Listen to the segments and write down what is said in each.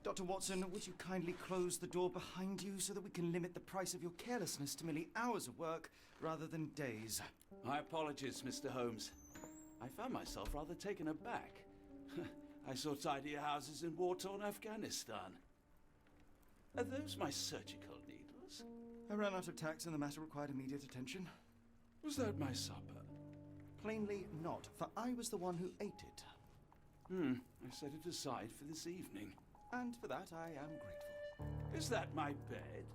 Dr. Watson, would you kindly close the door behind you so that we can limit the price of your carelessness to merely hours of work rather than days? My apologies, Mr. Holmes. I found myself rather taken aback. I saw tidier houses in war-torn Afghanistan. Are those my surgical needles? I ran out of tacks and the matter required immediate attention. Was that my supper? Plainly not, for I was the one who ate it. I set it aside for this evening. And for that I am grateful. Is that my bed?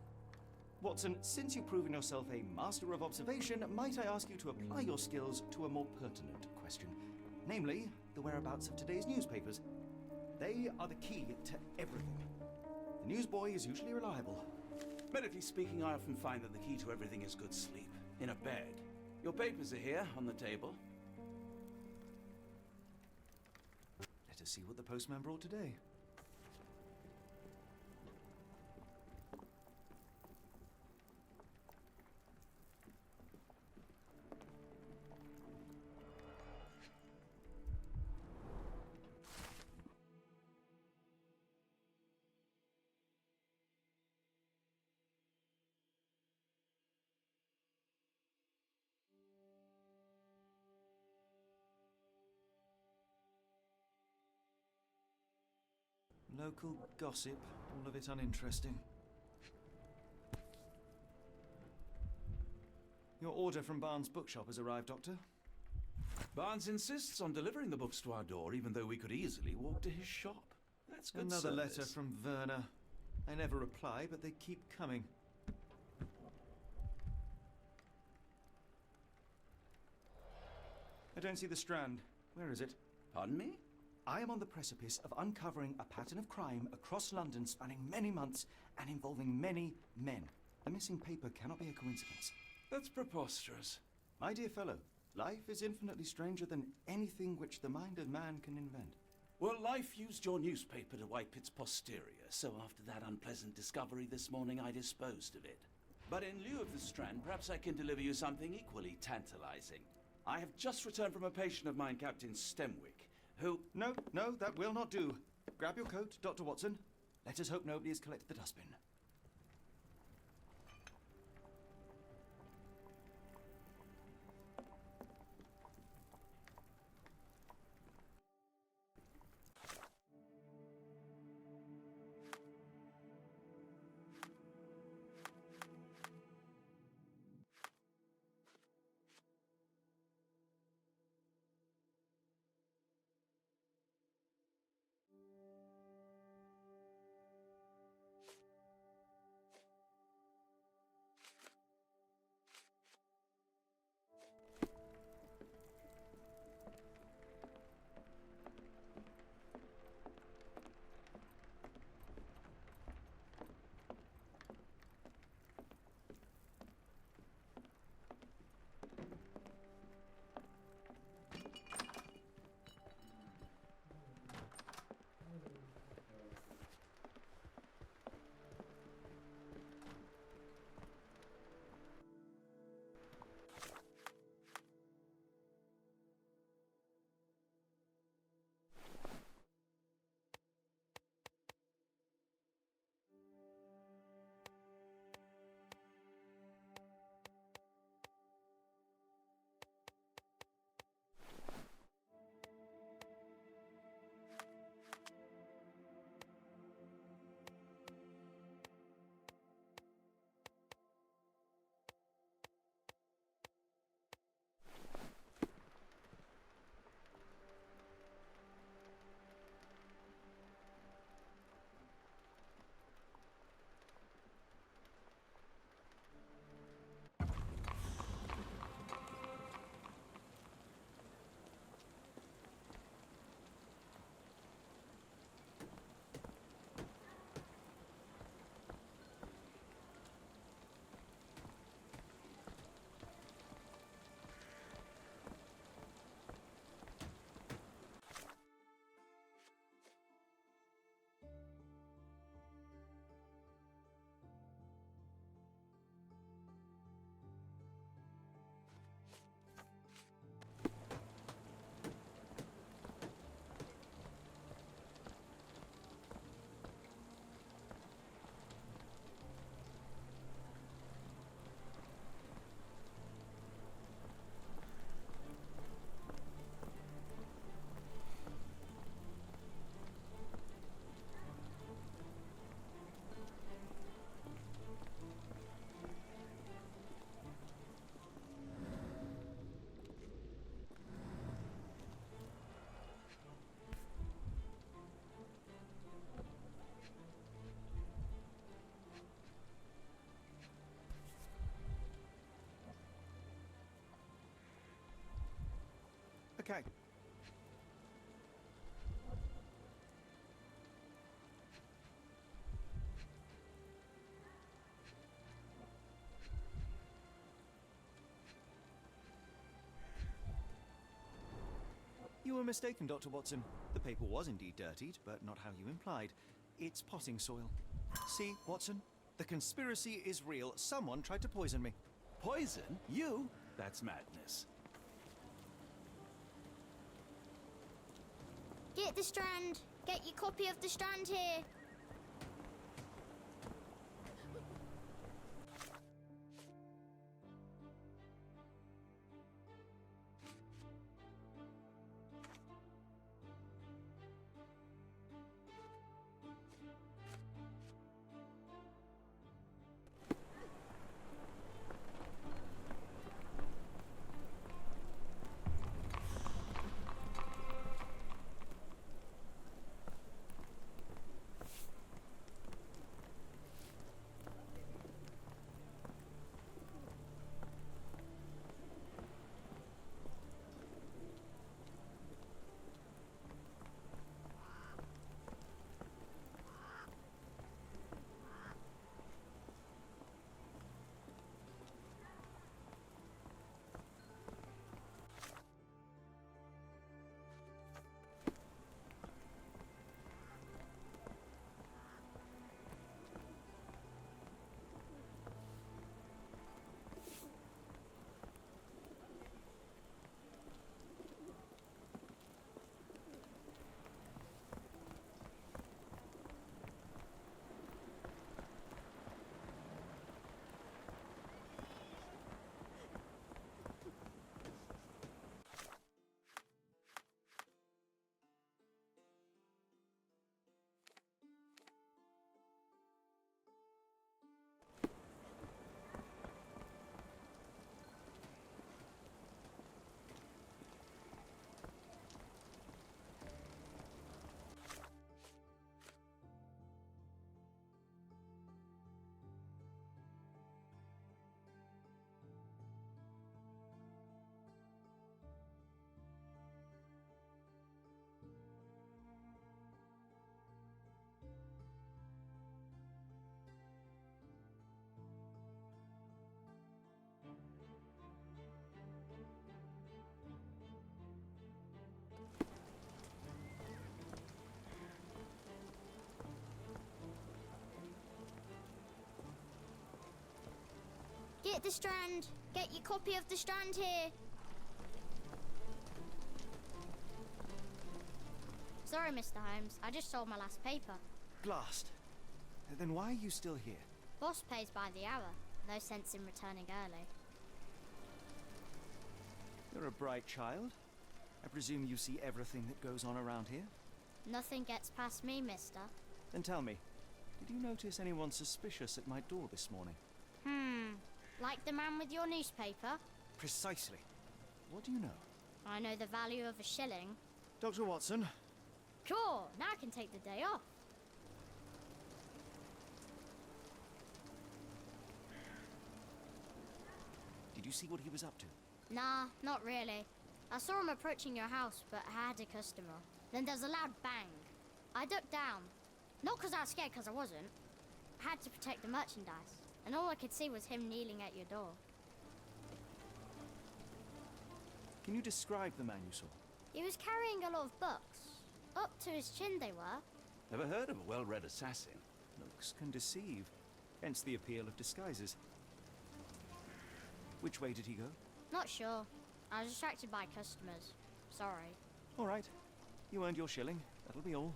Watson, since you've proven yourself a master of observation, might I ask you to apply your skills to a more pertinent question? Namely, the whereabouts of today's newspapers. They are the key to everything. The newsboy is usually reliable. Medically speaking, I often find that the key to everything is good sleep. In a bed. Your papers are here, on the table. Let us see what the postman brought today. Local gossip, all of it uninteresting. Your order from Barnes' bookshop has arrived, Doctor. Barnes insists on delivering the books to our door, even though we could easily walk to his shop. That's good Another service. letter from Werner. I never reply, but they keep coming. I don't see the Strand. Where is it? Pardon me? I am on the precipice of uncovering a pattern of crime across London spanning many months and involving many men. The missing paper cannot be a coincidence. That's preposterous. My dear fellow, life is infinitely stranger than anything which the mind of man can invent. Well, life used your newspaper to wipe its posterior, so after that unpleasant discovery this morning, I disposed of it. But in lieu of the Strand, perhaps I can deliver you something equally tantalizing. I have just returned from a patient of mine, Captain Stemwick, who... No, that will not do. Grab your coat, Dr. Watson. Let us hope nobody has collected the dustbin. Okay. You were mistaken, Dr. Watson. The paper was indeed dirtied, but not how you implied. It's potting soil. See, Watson? The conspiracy is real. Someone tried to poison me. Poison? You? That's madness. Get the Strand. Get your copy of the Strand here. Get the Strand. Get your copy of the Strand here. Sorry, Mr. Holmes. I just sold my last paper. Blast. Then why are you still here? Boss pays by the hour. No sense in returning early. You're a bright child. I presume you see everything that goes on around here? Nothing gets past me, mister. Then tell me, did you notice anyone suspicious at my door this morning? Like the man with your newspaper? Precisely. What do you know? I know the value of a shilling. Dr. Watson? Cool, now I can take the day off. Did you see what he was up to? Nah, not really. I saw him approaching your house, but I had a customer. Then there's a loud bang. I ducked down. Not because I was scared, because I wasn't. I had to protect the merchandise. And all I could see was him kneeling at your door. Can you describe the man you saw? He was carrying a lot of books. Up to his chin they were. Never heard of a well-read assassin. Looks can deceive. Hence the appeal of disguises. Which way did he go? Not sure. I was distracted by customers. Sorry. All right. You earned your shilling. That'll be all.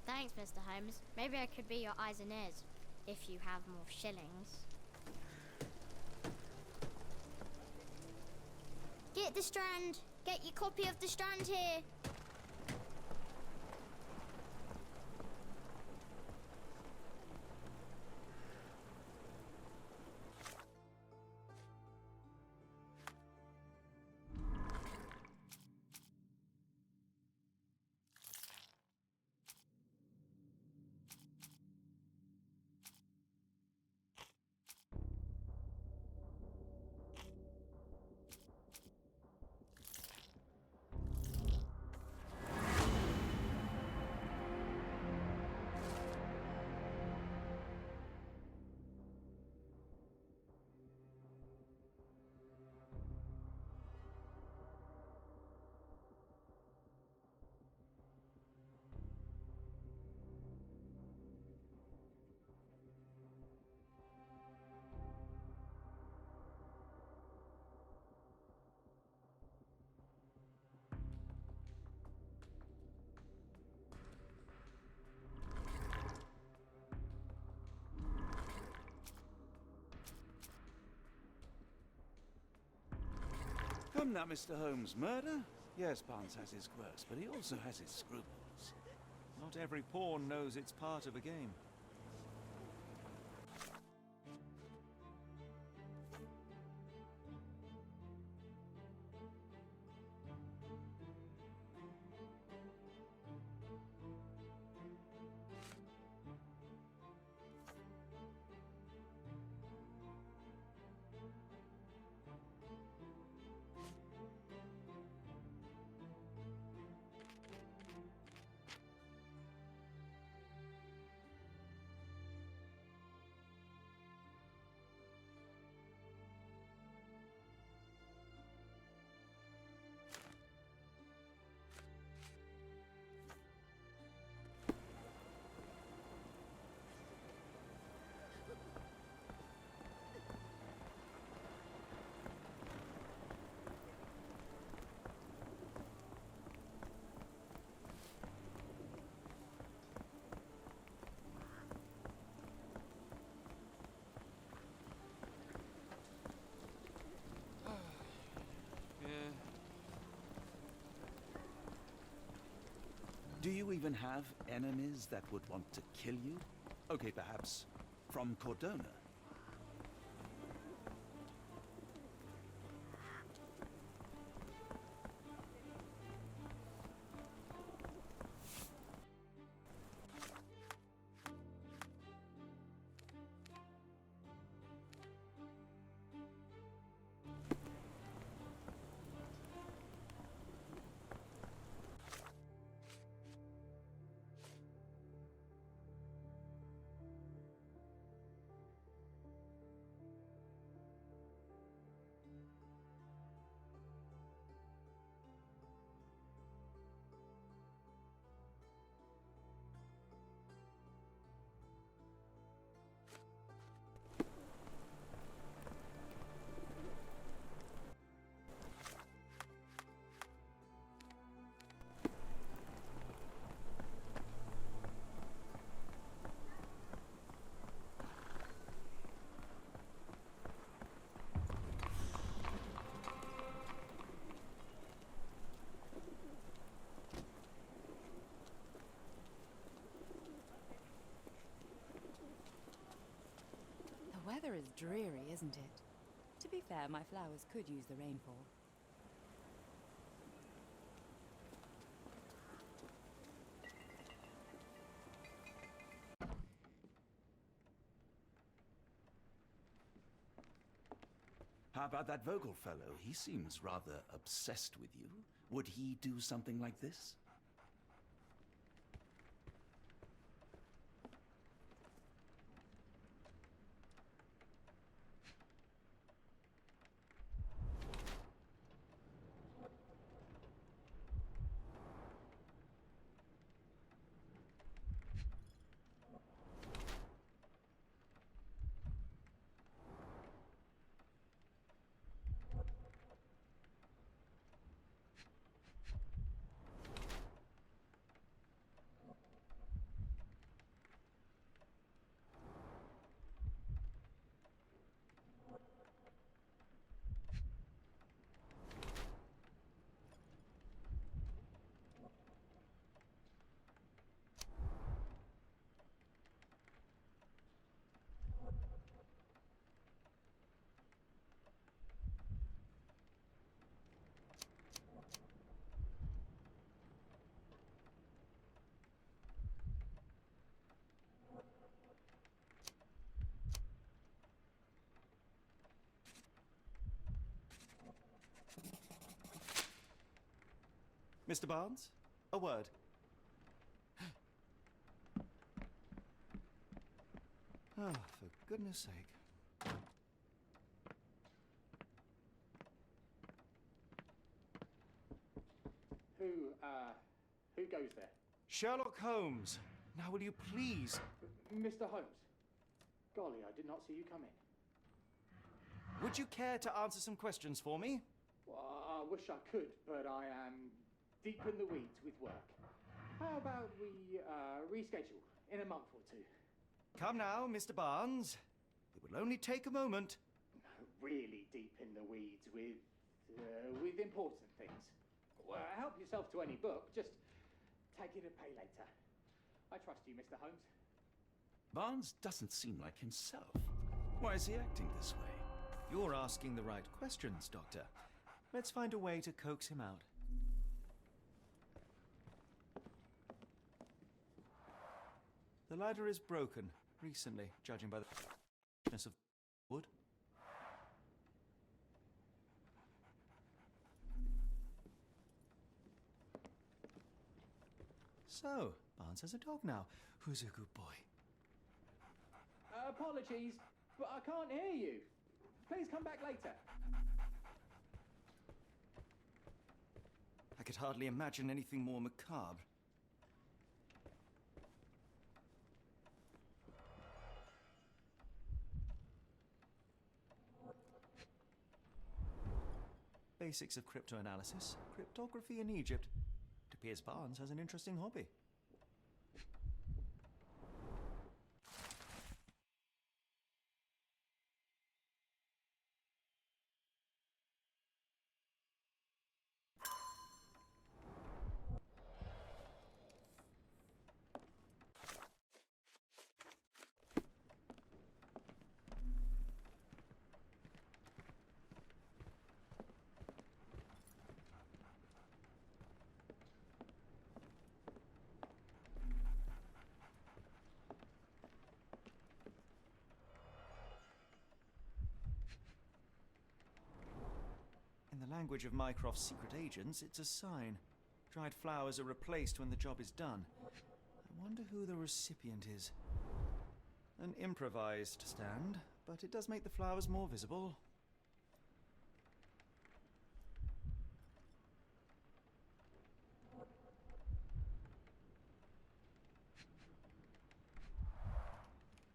Thanks, Mr. Holmes. Maybe I could be your eyes and ears, if you have more shillings. Get the Strand. Get your copy of the Strand here. Come now, Mr. Holmes. Murder? Yes, Barnes has his quirks, but he also has his scruples. Not every pawn knows it's part of a game. Do you even have enemies that would want to kill you? Okay, perhaps from Cordona. The weather is dreary, isn't it? To be fair, my flowers could use the rainfall. How about that Vogel fellow? He seems rather obsessed with you. Would he do something like this? Mr. Barnes, a word. Oh, for goodness sake. Who goes there? Sherlock Holmes. Now will you please... Mr. Holmes. Golly, I did not see you come in. Would you care to answer some questions for me? Well, I wish I could, but I am deep in the weeds with work. How about we reschedule in a month or two? Come now, Mr. Barnes. It will only take a moment. Really deep in the weeds with with important things. Well, help yourself to any book, just take it and pay later. I trust you, Mr. Holmes. Barnes doesn't seem like himself. Why is he acting this way? You're asking the right questions, Doctor. Let's find a way to coax him out. The ladder is broken, recently, judging by the thickness of wood. So, Barnes has a dog now. Who's a good boy? Apologies, but I can't hear you. Please come back later. I could hardly imagine anything more macabre. Basics of cryptoanalysis, cryptography in Egypt. It appears Barnes has an interesting hobby. In the language of Mycroft's secret agents, it's a sign. Dried flowers are replaced when the job is done. I wonder who the recipient is. An improvised stand, but it does make the flowers more visible.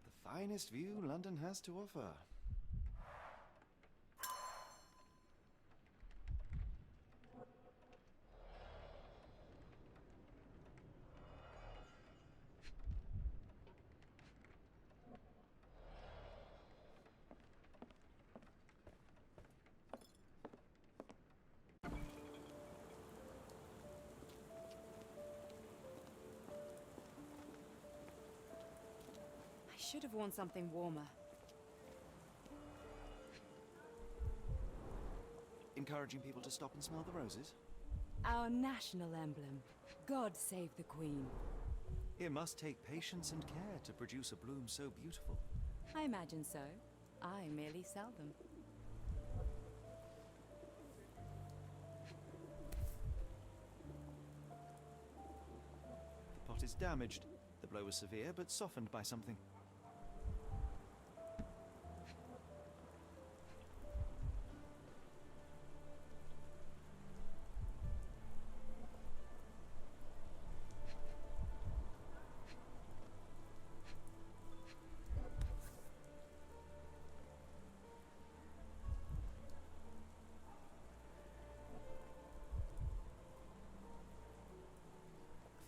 The finest view London has to offer. I should have worn something warmer. Encouraging people to stop and smell the roses? Our national emblem. God save the Queen. It must take patience and care to produce a bloom so beautiful. I imagine so. I merely sell them. The pot is damaged. The blow was severe, but softened by something.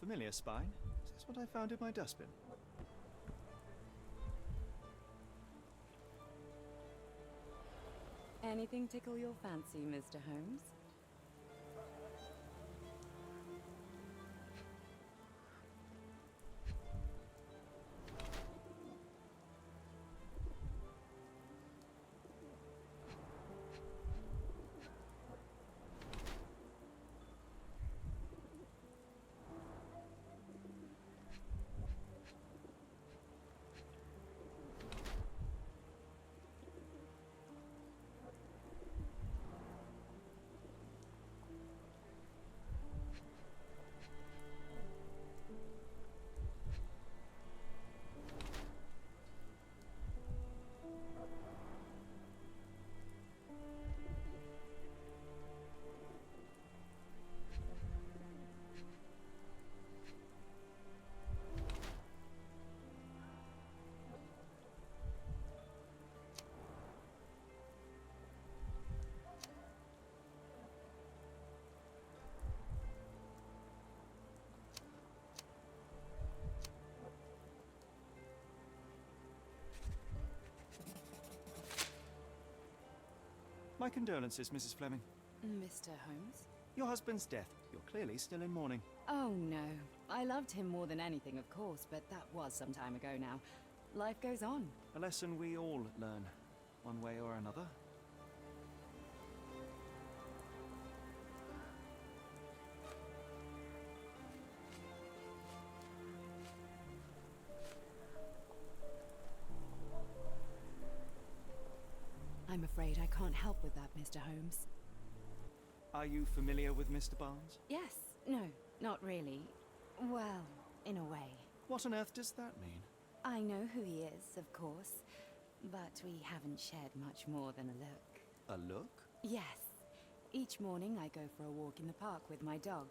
Familiar spine. Is this what I found in my dustbin? Anything tickle your fancy, Mr. Holmes? My condolences, Mrs. Fleming. Mr. Holmes? Your husband's death. You're clearly still in mourning. Oh no. I loved him more than anything, of course, but that was some time ago now. Life goes on. A lesson we all learn, one way or another. I'm afraid I can't help with that, Mr. Holmes. Are you familiar with Mr. Barnes? Yes. No, not really. Well, in a way. What on earth does that mean? I know who he is, of course, but we haven't shared much more than a look. A look? Yes. Each morning I go for a walk in the park with my dog,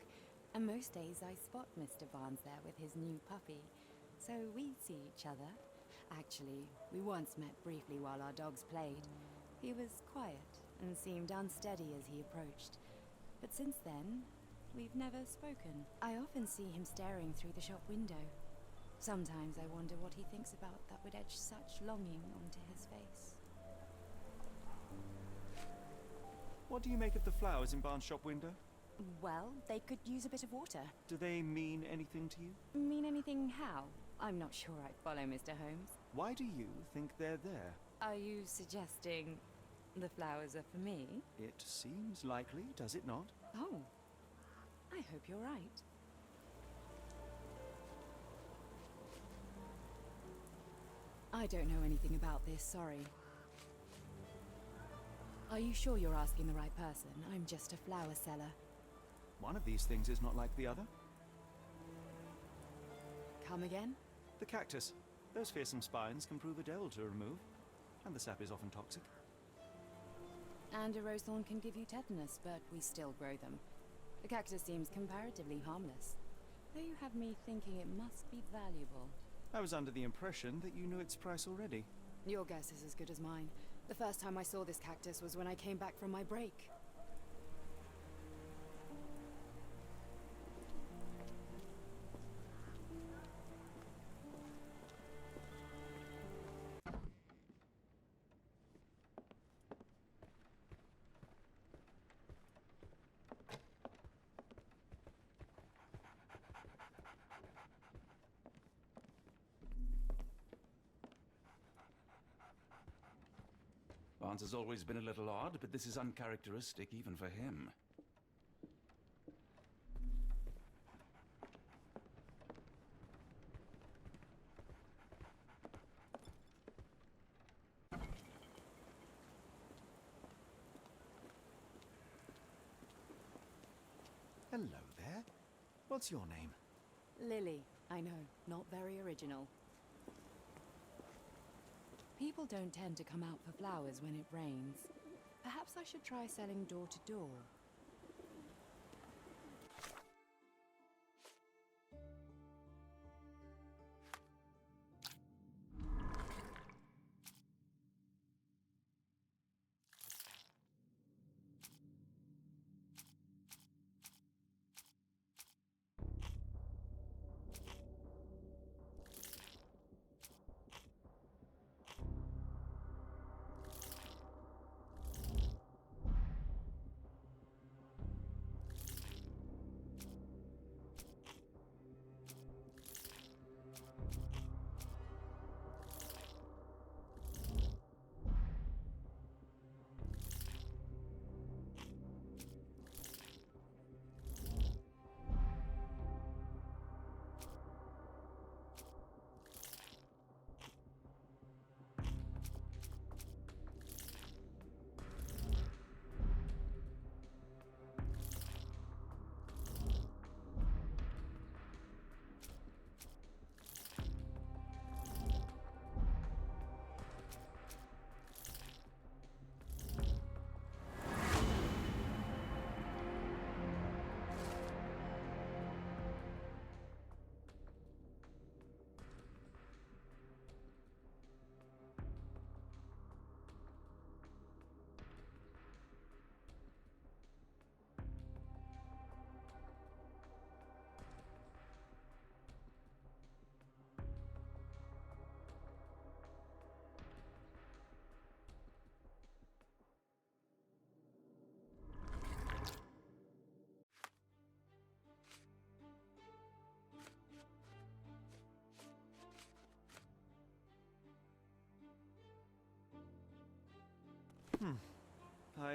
and most days I spot Mr. Barnes there with his new puppy, so we see each other. Actually, we once met briefly while our dogs played. He was quiet and seemed unsteady as he approached, but since then, we've never spoken. I often see him staring through the shop window. Sometimes I wonder what he thinks about that would etch such longing onto his face. What do you make of the flowers in Barnes' shop window? Well, they could use a bit of water. Do they mean anything to you? Mean anything how? I'm not sure I follow, Mr. Holmes. Why do you think they're there? Are you suggesting the flowers are for me? It seems likely, does it not? Oh, I hope you're right. I don't know anything about this, sorry. Are you sure you're asking the right person? I'm just a flower seller. One of these things is not like the other. Come again? The cactus. Those fearsome spines can prove a devil to remove, and the sap is often toxic. And a rose thorn can give you tetanus, but we still grow them. The cactus seems comparatively harmless, though you have me thinking it must be valuable. I was under the impression that you knew its price already. Your guess is as good as mine. The first time I saw this cactus was when I came back from my break. Barnes has always been a little odd, but this is uncharacteristic even for him. Hello there. What's your name? Lily, I know, not very original. People don't tend to come out for flowers when it rains. Perhaps I should try selling door to door.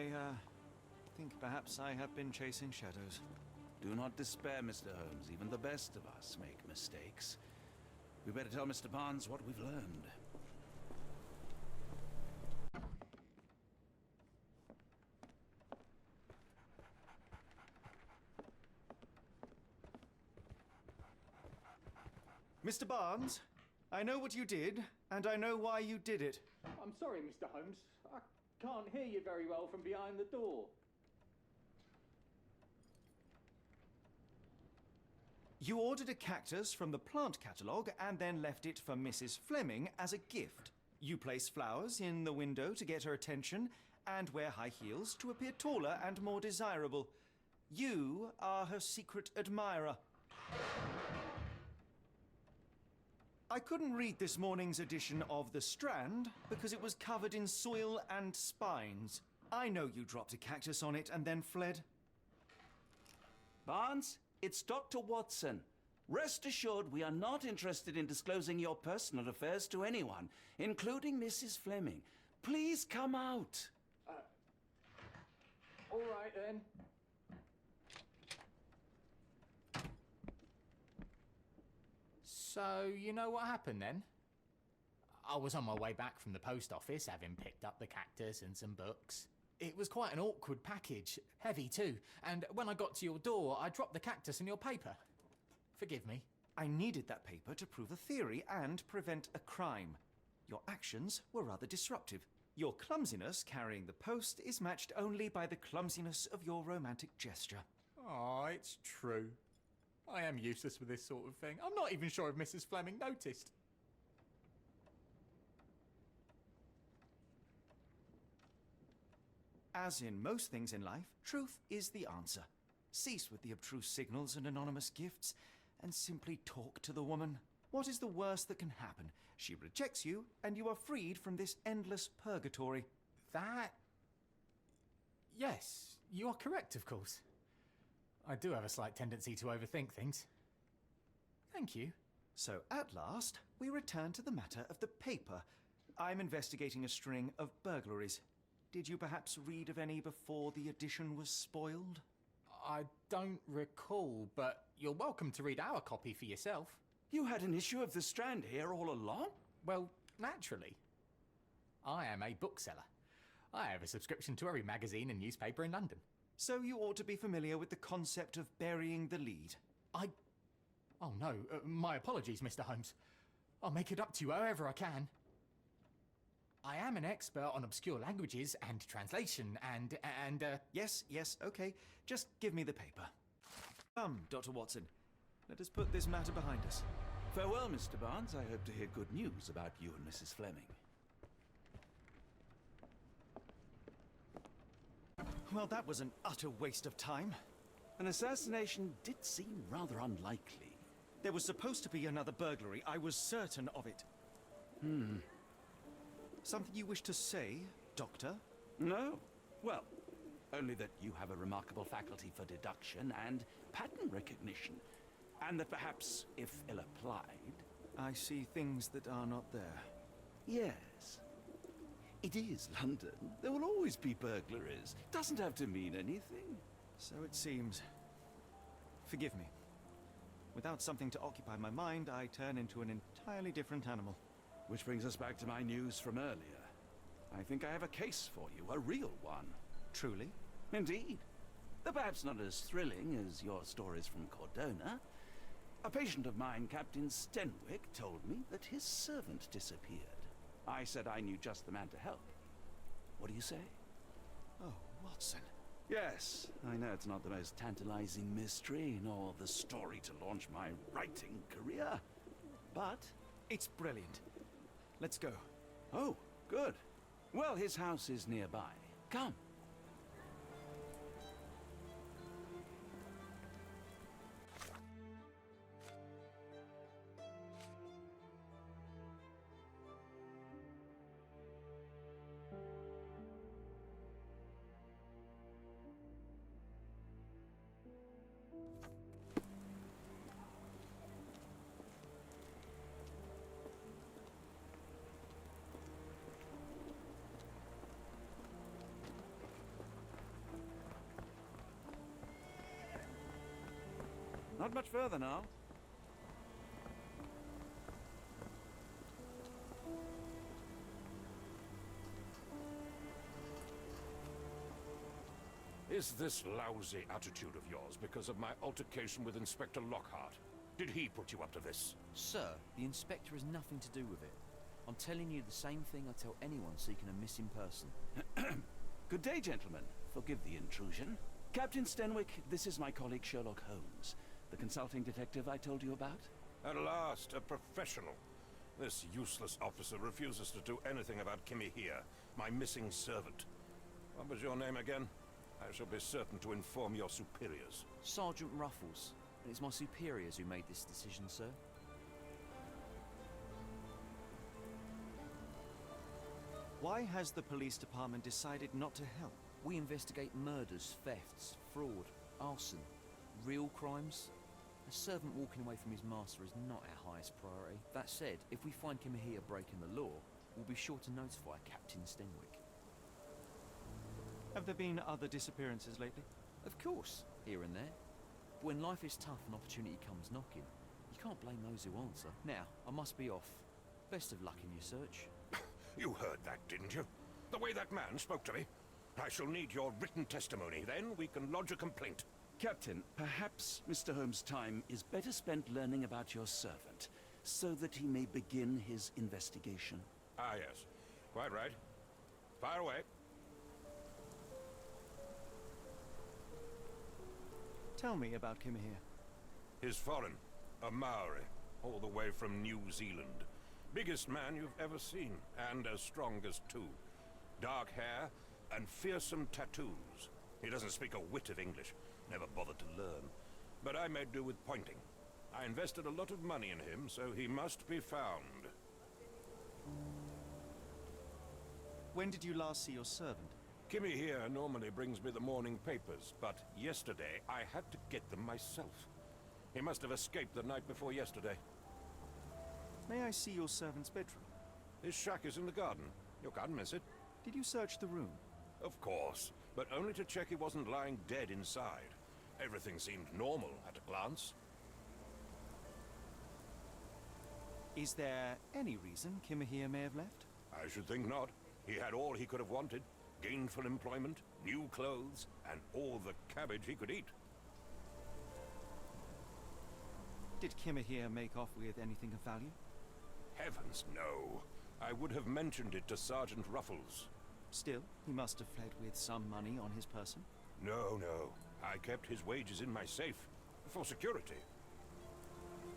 I think perhaps I have been chasing shadows. Do not despair, Mr. Holmes. Even the best of us make mistakes. We better tell Mr. Barnes what we've learned. Mr. Barnes, I know what you did, and I know why you did it. I'm sorry, Mr. Holmes. I can't hear you very well from behind the door. You ordered a cactus from the plant catalogue and then left it for Mrs. Fleming as a gift. You place flowers in the window to get her attention and wear high heels to appear taller and more desirable. You are her secret admirer. I couldn't read this morning's edition of The Strand because it was covered in soil and spines. I know you dropped a cactus on it and then fled. Barnes, it's Dr. Watson. Rest assured we are not interested in disclosing your personal affairs to anyone, including Mrs. Fleming. Please come out. All right, then. So, you know what happened then? I was on my way back from the post office, having picked up the cactus and some books. It was quite an awkward package, heavy too, and when I got to your door, I dropped the cactus and your paper. Forgive me. I needed that paper to prove a theory and prevent a crime. Your actions were rather disruptive. Your clumsiness carrying the post is matched only by the clumsiness of your romantic gesture. Oh, it's true. I am useless with this sort of thing. I'm not even sure if Mrs. Fleming noticed. As in most things in life, truth is the answer. Cease with the abstruse signals and anonymous gifts, and simply talk to the woman. What is the worst that can happen? She rejects you, and you are freed from this endless purgatory. That... Yes, you are correct, of course. I do have a slight tendency to overthink things. Thank you. So, at last, we return to the matter of the paper. I'm investigating a string of burglaries. Did you perhaps read of any before the edition was spoiled? I don't recall, but you're welcome to read our copy for yourself. You had an issue of The Strand here all along? Well, naturally. I am a bookseller. I have a subscription to every magazine and newspaper in London. So you ought to be familiar with the concept of burying the lead. Oh no, my apologies, Mr. Holmes. I'll make it up to you however I can. I am an expert on obscure languages and translation and Yes, okay. Just give me the paper. Come, Dr. Watson. Let us put this matter behind us. Farewell, Mr. Barnes. I hope to hear good news about you and Mrs. Fleming. Well, that was an utter waste of time. An assassination did seem rather unlikely. There was supposed to be another burglary. I was certain of it. Something you wish to say, Doctor? No. Well, only that you have a remarkable faculty for deduction and pattern recognition. And that perhaps, if ill-applied... I see things that are not there. Yes. It is London. There will always be burglaries. Doesn't have to mean anything. So it seems. Forgive me. Without something to occupy my mind, I turn into an entirely different animal. Which brings us back to my news from earlier. I think I have a case for you, a real one. Truly? Indeed. Though perhaps not as thrilling as your stories from Cordona. A patient of mine, Captain Stenwick, told me that his servant disappeared. I said I knew just the man to help. What do you say? Oh, Watson. Yes, I know it's not the most tantalizing mystery, nor the story to launch my writing career. But... it's brilliant. Let's go. Oh, good. Well, his house is nearby. Come. Not much further now. Is this lousy attitude of yours because of my altercation with Inspector Lockhart? Did he put you up to this? Sir, the inspector has nothing to do with it. I'm telling you the same thing I tell anyone seeking a missing person. Good day, gentlemen. Forgive the intrusion. Captain Stenwick, this is my colleague Sherlock Holmes, the consulting detective I told you about. At last, a professional. This useless officer refuses to do anything about Kimmy here, my missing servant. What was your name again? I shall be certain to inform your superiors. Sergeant Ruffles. And it's my superiors who made this decision, sir. Why has the police department decided not to help? We investigate murders, thefts, fraud, arson, real crimes. A servant walking away from his master is not our highest priority. That said, if we find Kimahia breaking the law, we'll be sure to notify Captain Stenwick. Have there been other disappearances lately? Of course, here and there. But when life is tough and opportunity comes knocking, you can't blame those who answer. Now, I must be off. Best of luck in your search. You heard that, didn't you? The way that man spoke to me. I shall need your written testimony. Then we can lodge a complaint. Captain, perhaps Mr. Holmes' time is better spent learning about your servant, so that he may begin his investigation. Ah, yes. Quite right. Fire away. Tell me about Kimahia. He's foreign. A Maori. All the way from New Zealand. Biggest man you've ever seen, and as strong as two. Dark hair and fearsome tattoos. He doesn't speak a whit of English. Never bothered to learn. But I made do with pointing. I invested a lot of money in him, so he must be found. When did you last see your servant? Kimmy here normally brings me the morning papers, but yesterday I had to get them myself. He must have escaped the night before yesterday. May I see your servant's bedroom? His shack is in the garden. You can't miss it. Did you search the room? Of course, but only to check he wasn't lying dead inside. Everything seemed normal at a glance. Is there any reason Kimahia may have left? I should think not. He had all he could have wanted. Gainful employment, new clothes, and all the cabbage he could eat. Did Kimahia make off with anything of value? Heavens, no. I would have mentioned it to Sergeant Ruffles. Still, he must have fled with some money on his person. No. I kept his wages in my safe. For security.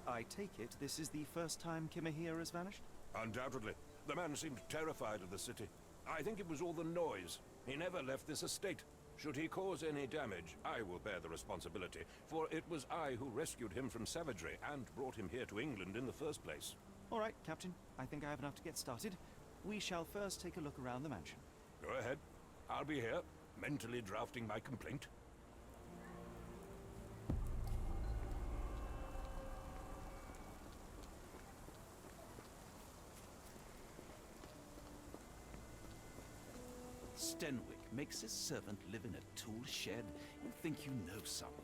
I take it this is the first time Kimahia has vanished? Undoubtedly. The man seemed terrified of the city. I think it was all the noise. He never left this estate. Should he cause any damage, I will bear the responsibility, for it was I who rescued him from savagery and brought him here to England in the first place. All right, Captain. I think I have enough to get started. We shall first take a look around the mansion. Go ahead. I'll be here, mentally drafting my complaint. Stenwick makes his servant live in a tool shed. You think you know someone.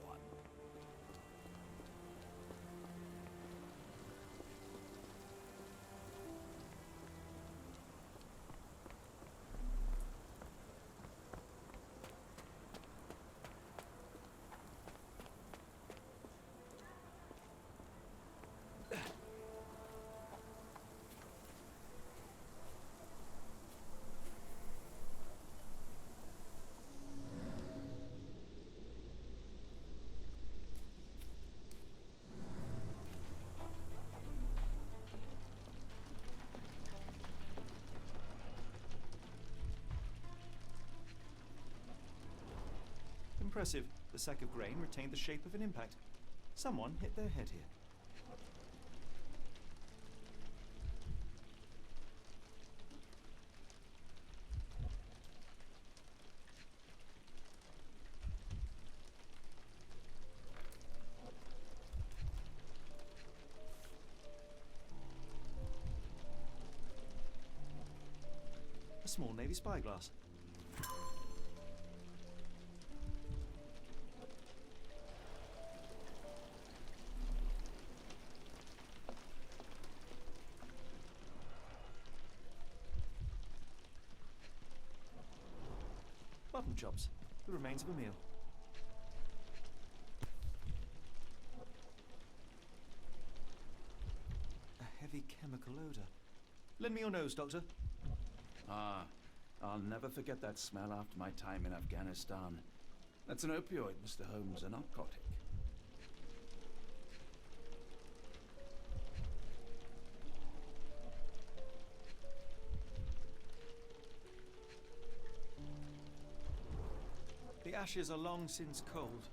Impressive. The sack of grain retained the shape of an impact. Someone hit their head here. A small Navy spyglass. chops, the remains of a meal. A heavy chemical odor. Lend me your nose, Doctor. Ah, I'll never forget that smell after my time in Afghanistan. That's an opioid, Mr. Holmes, a narcotic. The ashes are long since cold.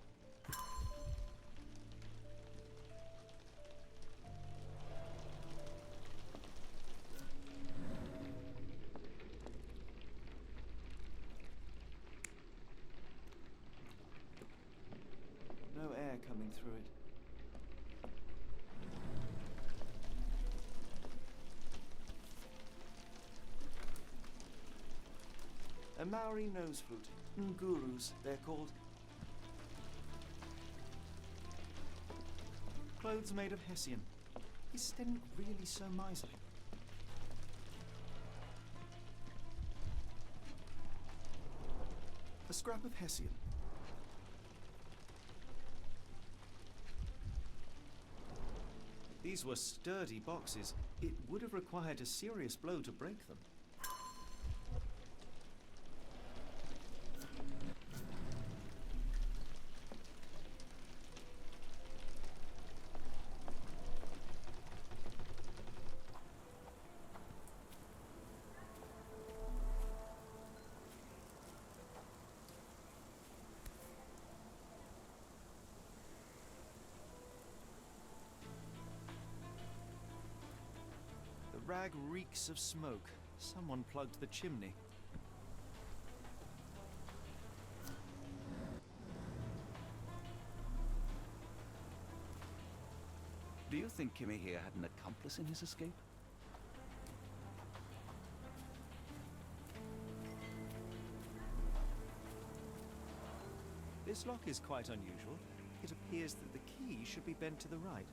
No air coming through it. A Maori nose flute. Ngurus, they're called. Clothes made of hessian. Is Sten really so miserly? A scrap of hessian. These were sturdy boxes. It would have required a serious blow to break them. The rag reeks of smoke. Someone plugged the chimney. Do you think Kimmy here had an accomplice in his escape? This lock is quite unusual. It appears that the key should be bent to the right.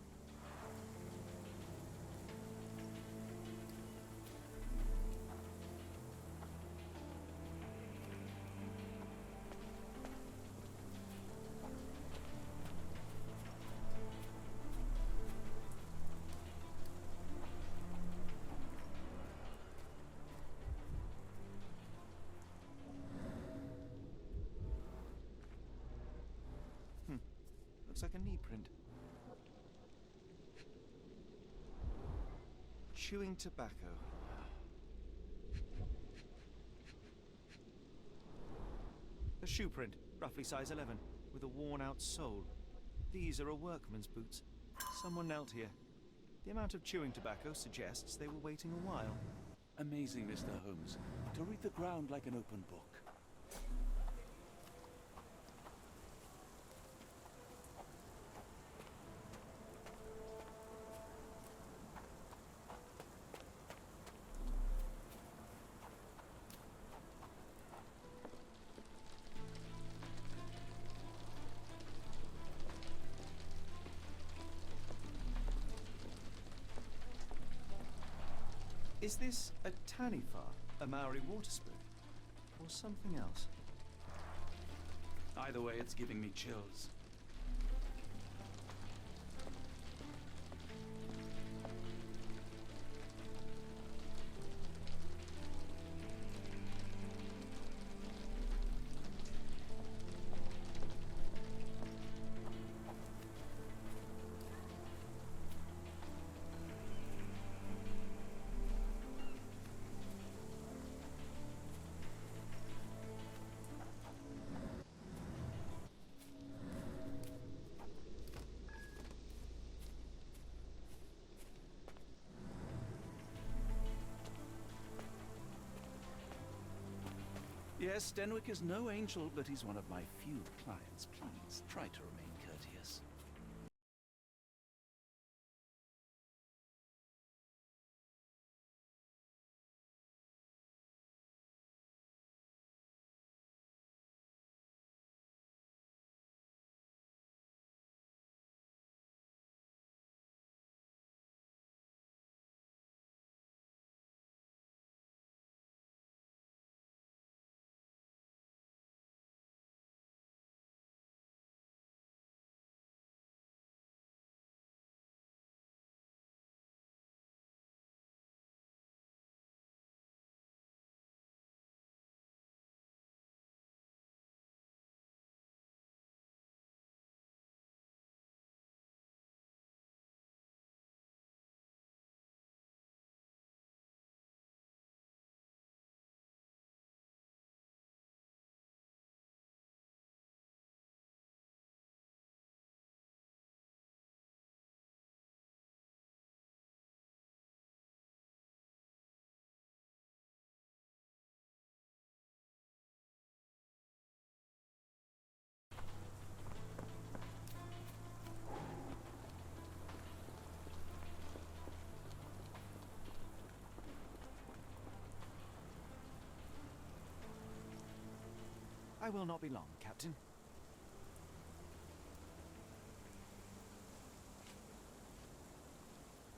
Looks like a knee print. Chewing tobacco. A shoe print, roughly size 11, with a worn-out sole. These are a workman's boots. Someone knelt here. The amount of chewing tobacco suggests they were waiting a while. Amazing, Mr. Holmes. To read the ground like an open book. Is this a taniwha, a Maori water spoon, or something else? Either way, it's giving me chills. Yes, Denwick is no angel, but he's one of my few clients. Please, try to remain courteous. will not be long, Captain.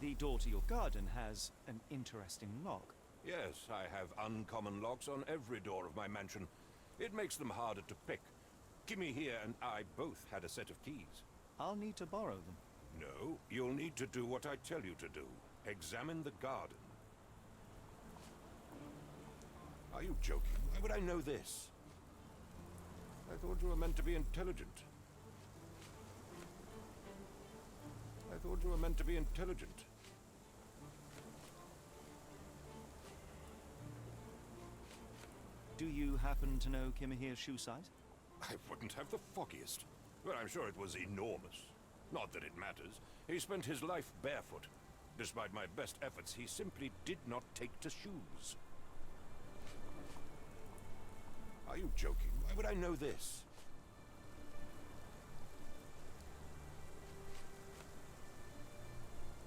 The door to your garden has an interesting lock. Yes, I have uncommon locks on every door of my mansion. It makes them harder to pick. Kimmy here and I both had a set of keys. I'll need to borrow them. No, you'll need to do what I tell you to do. Examine the garden. Are you joking? Why would I know this? I thought you were meant to be intelligent. I thought you were meant to be intelligent. Do you happen to know Kimahir's shoe size? I wouldn't have the foggiest. But I'm sure it was enormous. Not that it matters. He spent his life barefoot. Despite my best efforts, he simply did not take to shoes. Are you joking? Why would I know this?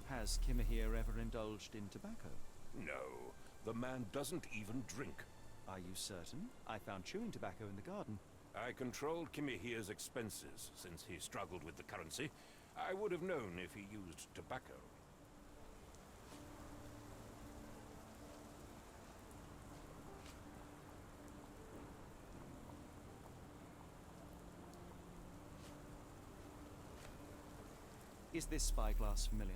Has Kimahir ever indulged in tobacco? No. The man doesn't even drink. Are you certain? I found chewing tobacco in the garden. I controlled Kimahir's expenses since he struggled with the currency. I would have known if he used tobacco. Is this spyglass familiar?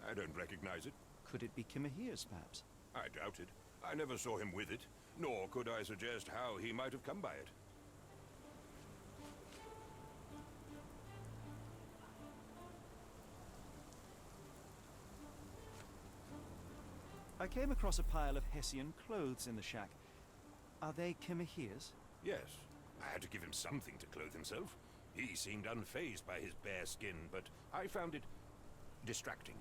I don't recognize it. Could it be Kimahir's, perhaps? I doubt it. I never saw him with it, nor could I suggest how he might have come by it. I came across a pile of Hessian clothes in the shack. Are they Kimahir's? Yes. I had to give him something to clothe himself. He seemed unfazed by his bare skin, but I found it distracting.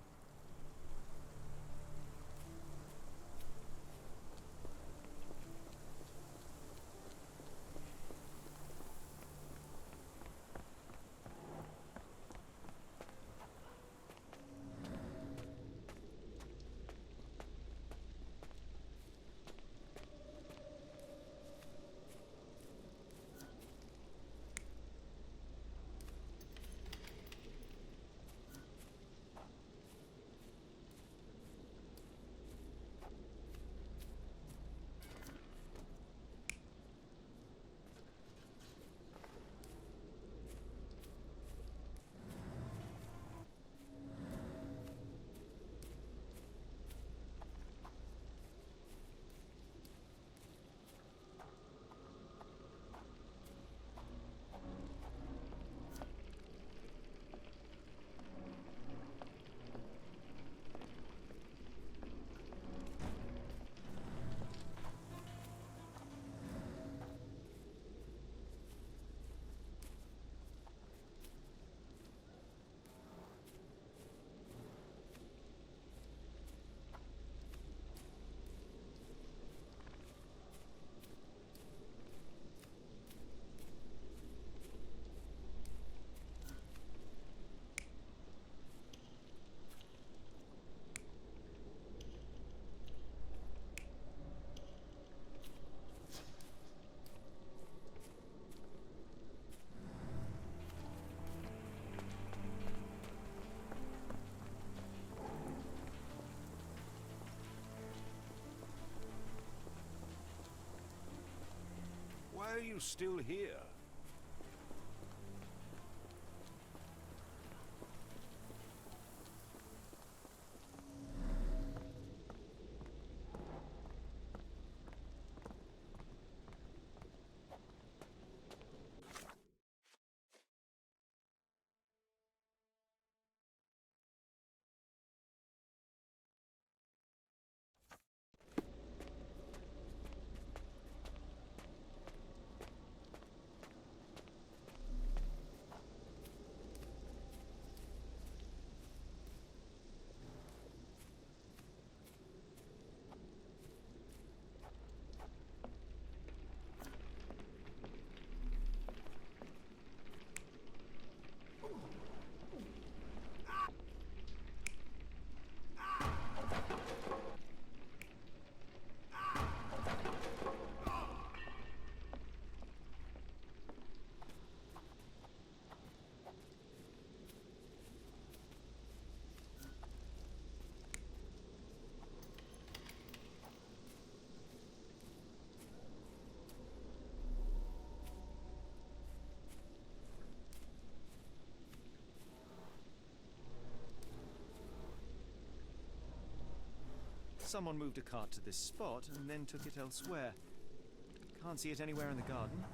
Why are you still here? someone moved a cart to this spot and then took it elsewhere. Can't see it anywhere in the garden.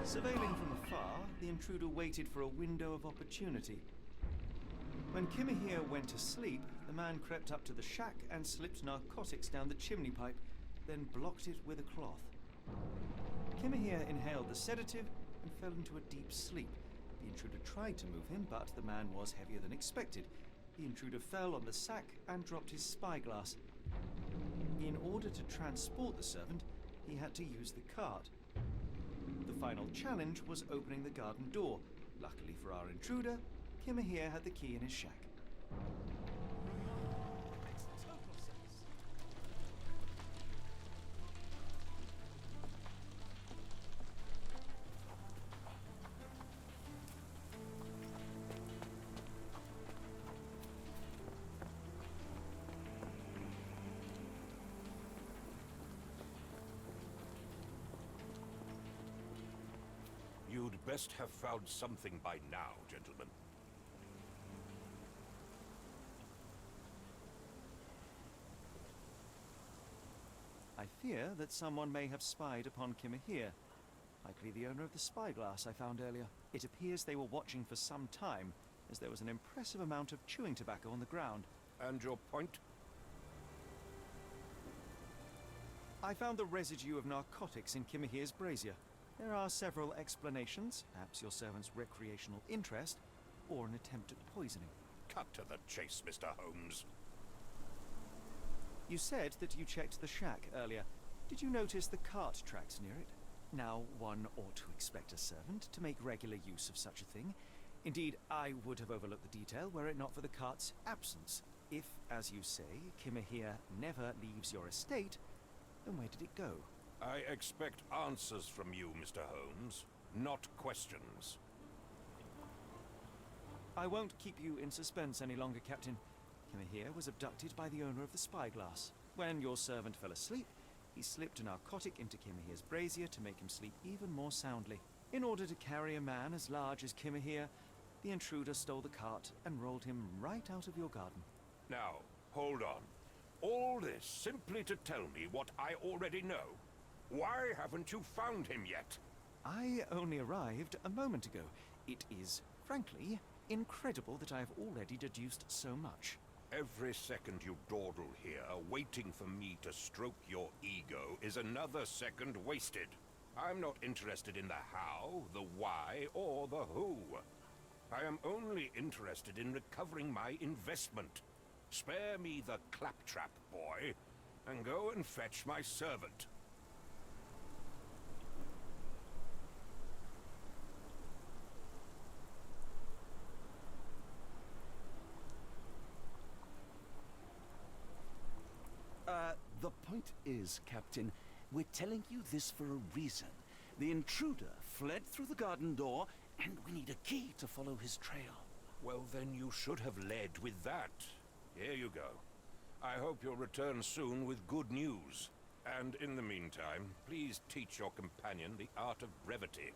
Surveilling from afar, the intruder waited for a window of opportunity. When Kimahir went to sleep, the man crept up to the shack and slipped narcotics down the chimney pipe, then blocked it with a cloth. Kimahir inhaled the sedative and fell into a deep sleep. The intruder tried to move him, but the man was heavier than expected. The intruder fell on the sack and dropped his spyglass. In order to transport the servant, he had to use the cart. The final challenge was opening the garden door. Luckily for our intruder, Kimahir had the key in his shack. You'd best have found something by now, gentlemen. I fear that someone may have spied upon Kimahir. Likely the owner of the spyglass I found earlier. It appears they were watching for some time, as there was an impressive amount of chewing tobacco on the ground. And your point? I found the residue of narcotics in Kimahir's brazier. There are several explanations, perhaps your servant's recreational interest, or an attempt at poisoning. Cut to the chase, Mr. Holmes. You said that you checked the shack earlier. Did you notice the cart tracks near it? Now, one ought to expect a servant to make regular use of such a thing. Indeed, I would have overlooked the detail were it not for the cart's absence. If, as you say, Kimahir never leaves your estate, then where did it go? I expect answers from you, Mr. Holmes, not questions. I won't keep you in suspense any longer, Captain. Kimahir was abducted by the owner of the spyglass. When your servant fell asleep, he slipped a narcotic into Kimahir's brazier to make him sleep even more soundly. In order to carry a man as large as Kimahir, the intruder stole the cart and rolled him right out of your garden. Now, hold on. All this simply to tell me what I already know. Why haven't you found him yet? I only arrived a moment ago. It is, frankly, incredible that I have already deduced so much. Every second you dawdle here, waiting for me to stroke your ego, is another second wasted. I'm not interested in the how, the why, or the who. I am only interested in recovering my investment. Spare me the claptrap, boy, and go and fetch my servant. The point is, Captain, we're telling you this for a reason. The intruder fled through the garden door, and we need a key to follow his trail. Well, then you should have led with that. Here you go. I hope you'll return soon with good news. And in the meantime, please teach your companion the art of brevity.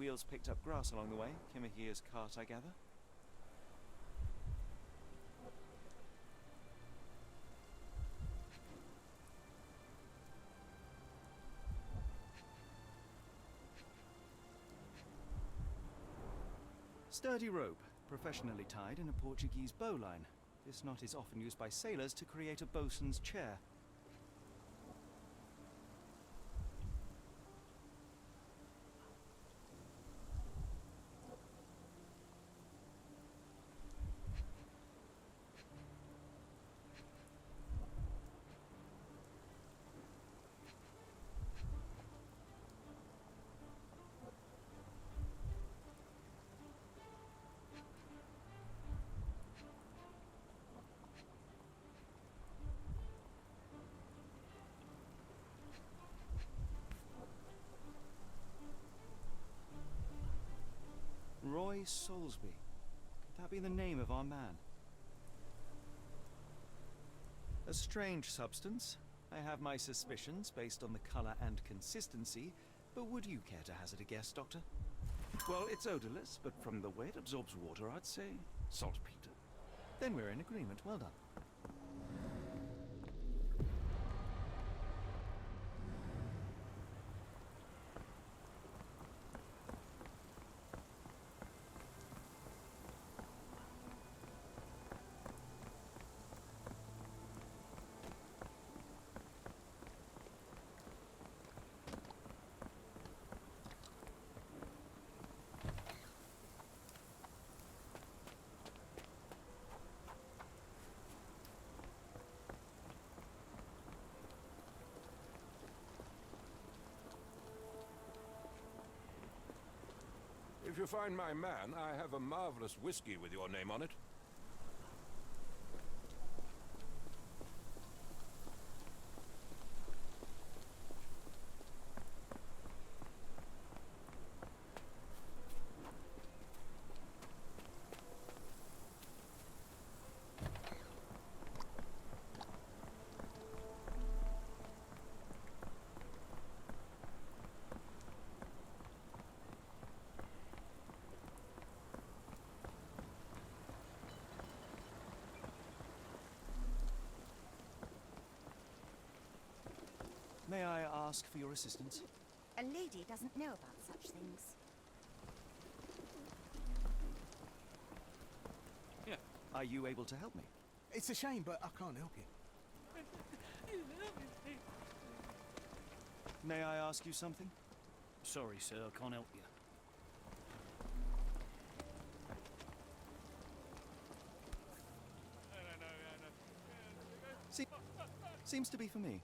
wheels picked up grass along the way. Kimahia's cart, I gather. Sturdy rope, professionally tied in a Portuguese bowline. This knot is often used by sailors to create a bosun's chair. Roy Soulsby. Could that be the name of our man? A strange substance. I have my suspicions based on the colour and consistency, but would you care to hazard a guess, Doctor? Well, it's odorless, but from the way it absorbs water, I'd say saltpeter. Then we're in agreement. Well done. If you find my man, I have a marvelous whiskey with your name on it. May I ask for your assistance? A lady doesn't know about such things. Yeah. Are you able to help me? It's a shame, but I can't help you. May I ask you something? Sorry, sir, I can't help you. Seems to be for me.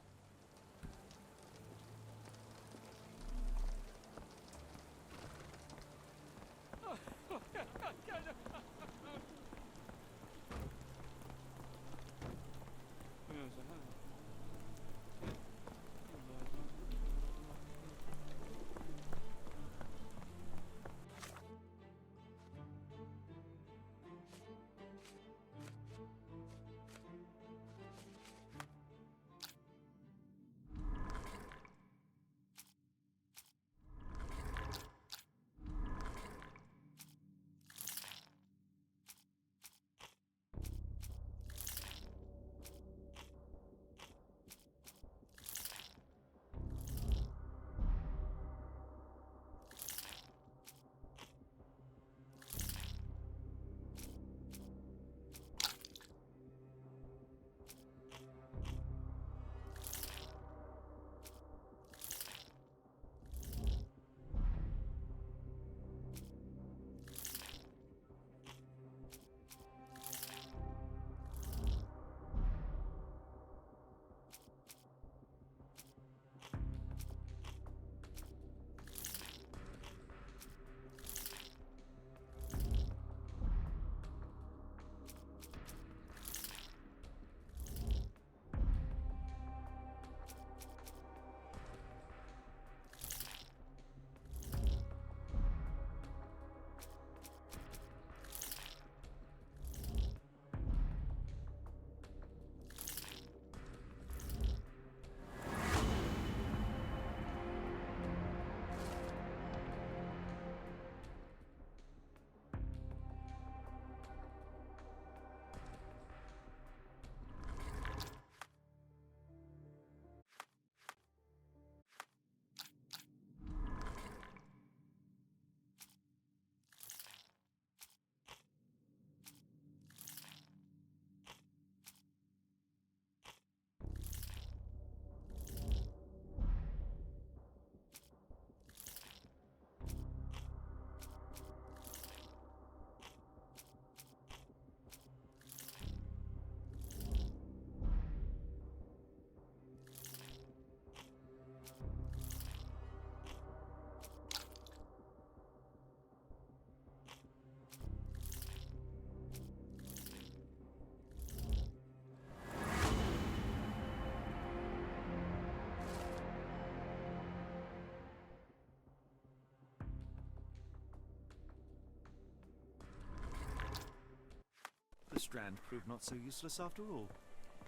Strand proved not so useless after all.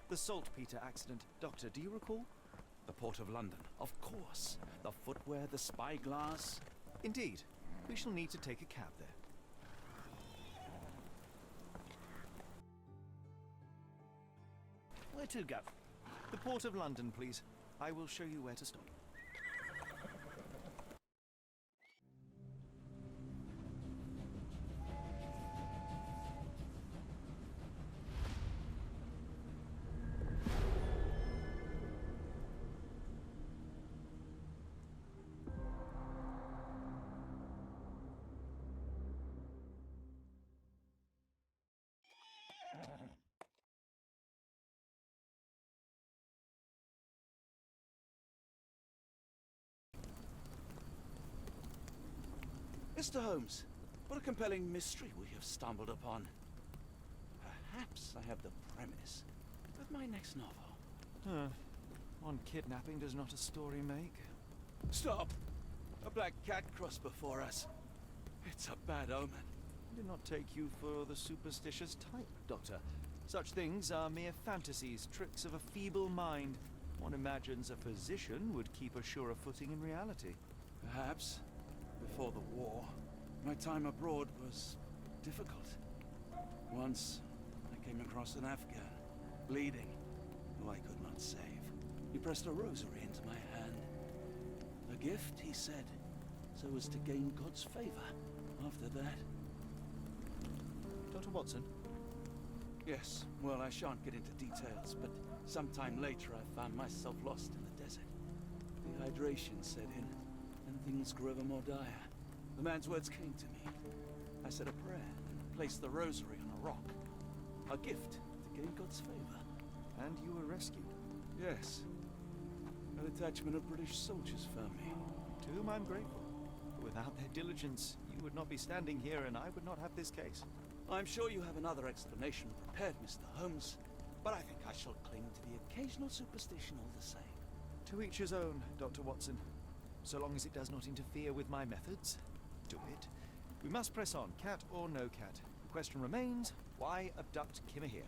The saltpeter accident. Doctor, do you recall? The Port of London, of course. The footwear, the spyglass. Indeed. We shall need to take a cab there. Where to go? The Port of London, please. I will show you where to stop. Mr. Holmes, what a compelling mystery we have stumbled upon. Perhaps I have the premise of my next novel. One kidnapping does not a story make. Stop! A black cat crossed before us. It's a bad omen. I do not take you for the superstitious type, Doctor. Such things are mere fantasies, tricks of a feeble mind. One imagines a physician would keep a surer footing in reality. Perhaps. Before the war, my time abroad was difficult. Once, I came across an Afghan, bleeding, who I could not save. He pressed a rosary into my hand. A gift, he said, so as to gain God's favor. After that... Dr. Watson? Yes, well, I shan't get into details, but sometime later I found myself lost in the desert. Dehydration set in, and things grew ever more dire. The man's words came to me. I said a prayer and placed the rosary on a rock. A gift to gain God's favor. And you were rescued? Yes. A detachment of British soldiers found me. To whom I'm grateful. Without their diligence, you would not be standing here and I would not have this case. I'm sure you have another explanation prepared, Mr. Holmes, but I think I shall cling to the occasional superstition all the same. To each his own, Dr. Watson. So long as it does not interfere with my methods, do it. We must press on, cat or no cat. The question remains, why abduct Kimahir?